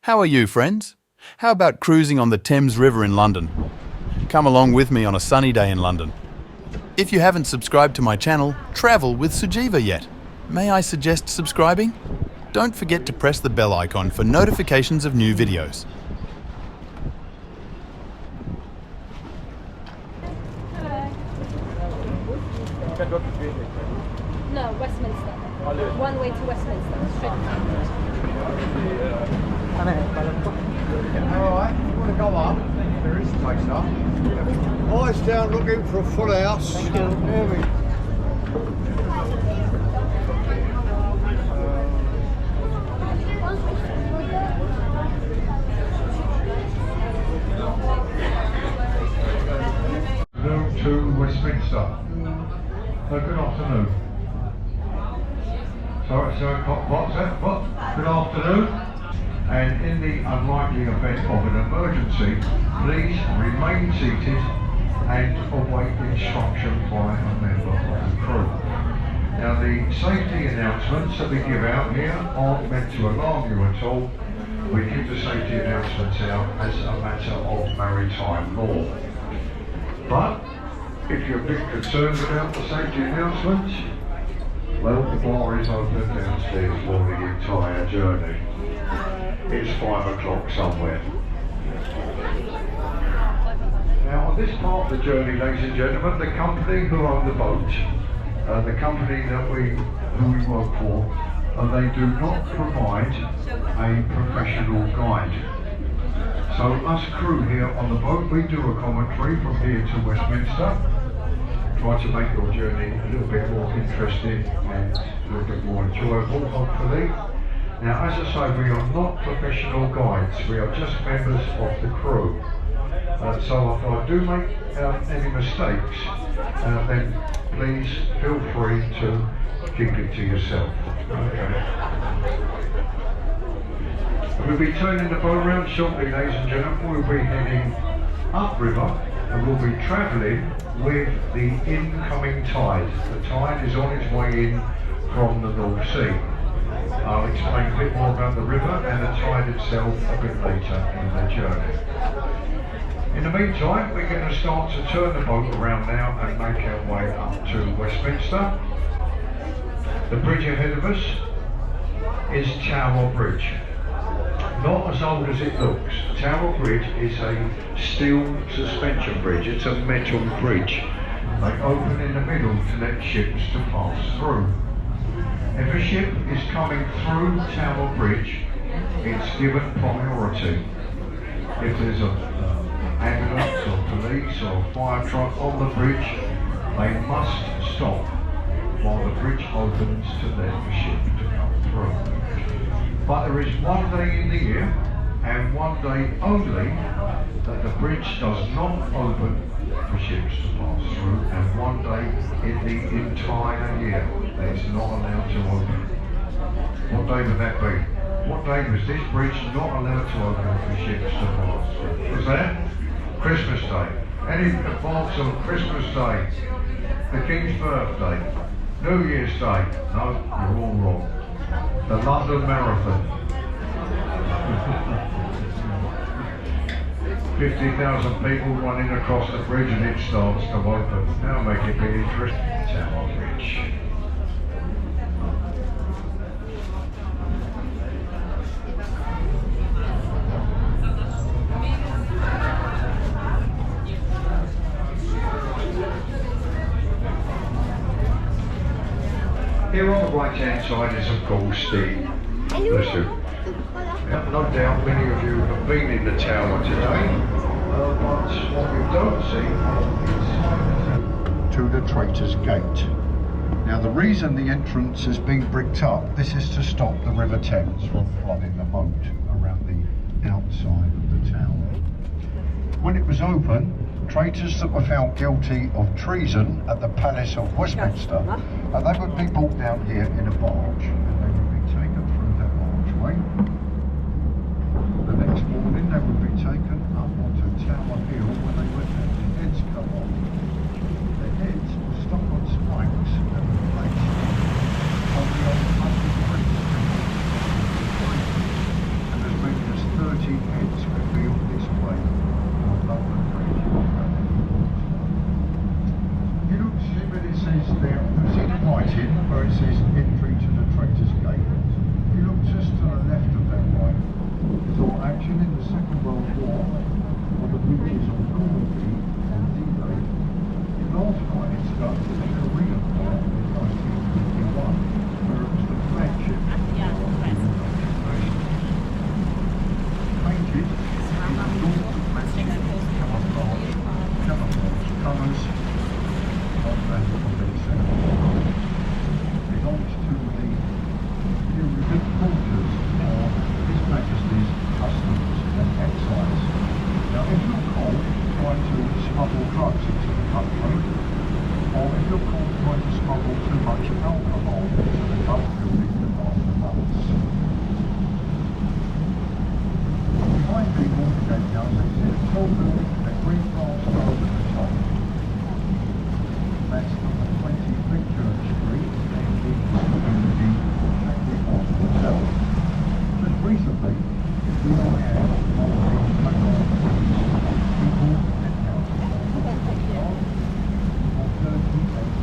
How are you, friends? How about cruising on the Thames River in London? Come along with me on a sunny day in London. If you haven't subscribed to my channel, Travel with Sujiva yet, may I suggest subscribing? Don't forget to press the bell icon for notifications of new videos. No, Westminster. One way to Westminster, straight. Alright, if you want to go up, there is space up. Eyes down looking for a full house. Thank you. There we go. To Westminster. Good afternoon. Sorry, what's that? What? Good afternoon. And in the unlikely event of an emergency, please remain seated and await instruction by a member of the crew. Now, the safety announcements that we give out here aren't meant to alarm you at all. We give the safety announcements out as a matter of maritime law. But if you're a bit concerned about the safety announcements, well, the bar is open downstairs for the entire journey. It's 5 o'clock somewhere. Now, on this part of the journey, ladies and gentlemen, the company who own the boat, the company who we work for, they do not provide a professional guide. So us crew here on the boat, we do a commentary from here to Westminster, try to make your journey a little bit more interesting and a little bit more enjoyable, hopefully. Now, as I say, we are not professional guides, we are just members of the crew. So if I do make any mistakes, then please feel free to keep it to yourself. Okay. We'll be turning the boat around shortly, ladies and gentlemen. We'll be heading upriver and we'll be travelling with the incoming tide. The tide is on its way in from the North Sea. I'll explain a bit more about the river and the tide itself a bit later in the journey. In the meantime, we're going to start to turn the boat around now and make our way up to Westminster. The bridge ahead of us is Tower Bridge. Not as old as it looks. Tower Bridge is a steel suspension bridge. It's a metal bridge. They open in the middle to let ships to pass through. If a ship is coming through Tower Bridge, it's given priority. If there's an ambulance or police or fire truck on the bridge, they must stop while the bridge opens to let the ship to come through. But there is one day in the year, and one day only, that the bridge does not open for ships to pass through, and one day in the entire year that it's not allowed to open. What day would that be? What day was this bridge not allowed to open for ships to pass through? Was that? Christmas Day. Any advance on Christmas Day, the King's birthday, New Year's Day? No, you're all wrong. The London Marathon. 50,000 people running across the bridge and it starts to open. Now make it be interesting. Tower Bridge. Here on the right hand side is of course the no doubt many of you have been in the tower today, but what you don't see is to the Traitors' Gate. Now the reason the entrance has been bricked up, this is to stop the River Thames from flooding the moat around the outside of the tower. When it was open, traitors that were found guilty of treason at the Palace of Westminster, they would be brought down here in a barge and they would be taken through that archway. The next morning they would be taken up onto Tower Hill where they would have their heads cut off. Their heads were stuck on spikes and were placed on the old London Bridge. And as many as seen in the Second World War on the beaches of Normandy on D-Day. In last night it stuck to the Korean War in 1951, where it was the flagship of the United Nations. Painted in the North camouflage colours of that convincing. Belongs to the headquarters of His Majesty's Customs and Excise. Now, if you're caught trying to smuggle drugs into the country, or if you're caught trying to smuggle too much alcohol into the country, you'll be put on the months. Behind me, walking down the house, you see a tall building with a green glass door at the top. That's number 20 Victor Street, and the community hotel. Just recently, we all had one of these people and houses on 30 days.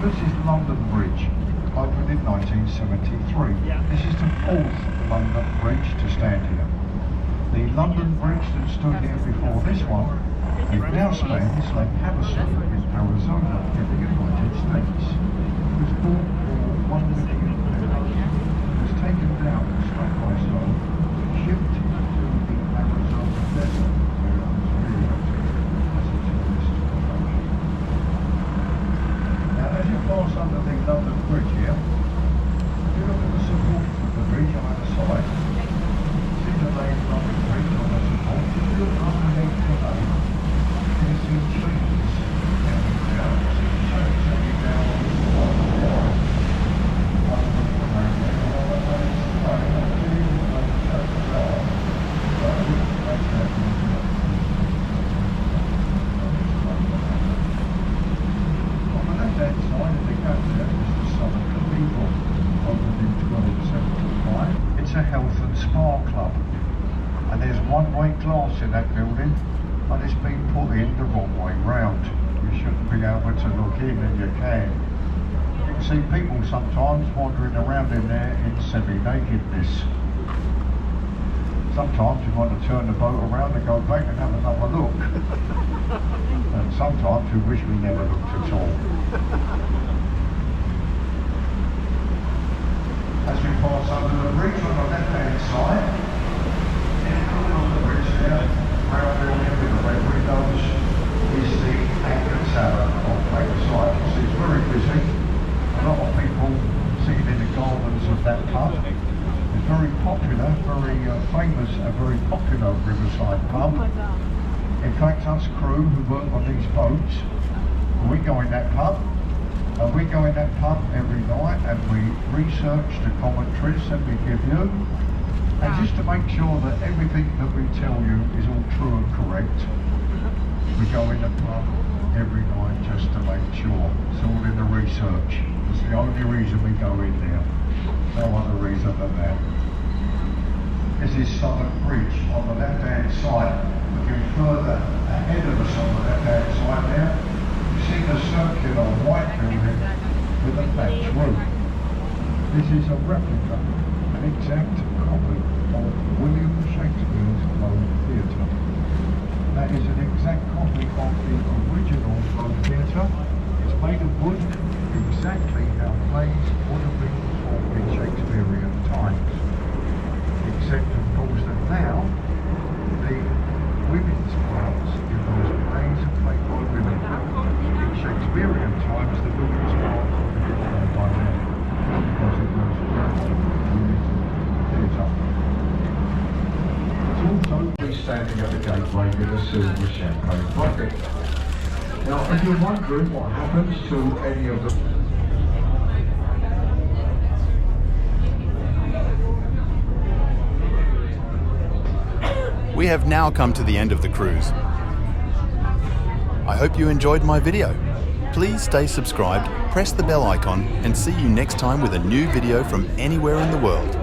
This is London Bridge, opened in 1973. This is the fourth London Bridge to stand here. The London Bridge that stood here before this one, it now spans Lake Havasu in Arizona in the United States. It was built for $1 million. It was taken down stone by stone, shipped to the Arizona desert where it was reerected as a tourist attraction. As you pass under the London Bridge here, if you look at the support of the bridge on either side, see the name London Bridge on the support. If you look underneath the name, you see trees hanging down. You see trees hanging down on the water. Underneath the name there, all that way is the way. I believe it's like a church bell. So I wouldn't make that left-hand side of the gap there is the Southern Cathedral, opened in 1275. It's a health and spa club, and there's one-way glass in that building, and it's been put in the wrong way round. You shouldn't be able to look in, and you can. You can see people sometimes wandering around in there in semi-nakedness. Sometimes you want to turn the boat around and go back and have another look. And sometimes you wish we never looked at all. As we pass under the bridge on the left-hand side, in the corner of the bridge there, round building with the red windows, is the Anchor Tavern on Lakeside. You see it's very busy. A lot of people sitting in the gardens of that pub. It's very popular, very famous, a very popular riverside pub. In fact, us crew who work on these boats, we go in that pub. We go in that pub every night and we research the commentaries that we give you. And just to make sure that everything that we tell you is all true and correct, we go in the pub every night just to make sure. It's all in the research. It's the only reason we go in there. No other reason than that. This is Southern Bridge on the left-hand side. Looking further ahead of us on the left-hand side there, you see the circular white building with a thatched roof. This is a replica, an exact copy of William Shakespeare's Globe Theatre. That is an exact copy of the original Globe Theatre. It's made of wood, exactly how plays would have been performed in Shakespearean times. Except, of course, that now the women's parts in those plays are played by women. In Shakespearean times, the women's parts were played by men because it was women's theatre. It's also standing at the gateway with a silver champagne bucket. Now, if you're wondering what happens to any of the We have now come to the end of the cruise. I hope you enjoyed my video. Please stay subscribed, press the bell icon, and see you next time with a new video from anywhere in the world.